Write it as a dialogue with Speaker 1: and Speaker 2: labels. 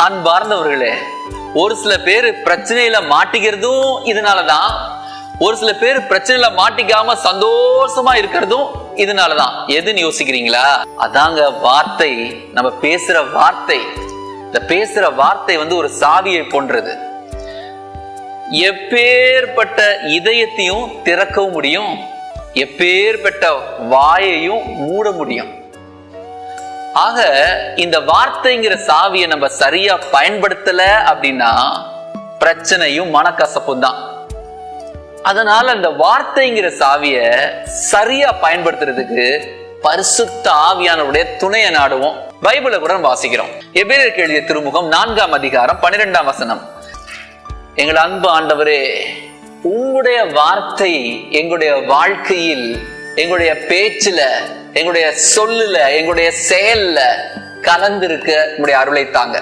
Speaker 1: அன்பார்ந்தவர்களே, ஒரு சில பேர் பிரச்சனையில மாட்டிக்கிறதும் இதனாலதான், ஒரு சில பேர் பிரச்சனையில மாட்டிக்காம சந்தோஷமா இருக்கிறதும் இதனாலதான். எதுன்னு யோசிக்கிறீங்களா? அதாங்க வார்த்தை. நம்ம பேசுற வார்த்தை, இந்த பேசுற வார்த்தை ஒரு சாவியை போன்றது. எப்பேற்பட்ட இதயத்தையும் திறக்கவும் முடியும், எப்பேற்பட்ட வாயையும் மூட முடியும். ஆக இந்த வார்த்தைங்கிற சாவியை நம்ம சரியா பயன்படுத்தல அப்படின்னா பிரச்சனையும் மனக்கசப்பும் தான். அதனால அந்த வார்த்தைங்கிற சாவிய சரியா பயன்படுத்துறதுக்கு பரிசுத்த ஆவியானவருடைய துணையை நாடுவோம். பைபிளை கூட வாசிக்கிறோம். எபிரேயருக்கு எழுதிய திருமுகம் 4ஆம் அதிகாரம் 12ஆம் வசனம். எங்கள் அன்பு ஆண்டவரே, உங்களுடைய வார்த்தை எங்களுடைய வாழ்க்கையில், எங்களுடைய பேச்சுல, எங்களுடைய சொல்லுல, எங்களுடைய செயல்ல கலந்திருக்க உங்களுடைய அருளை தாங்க.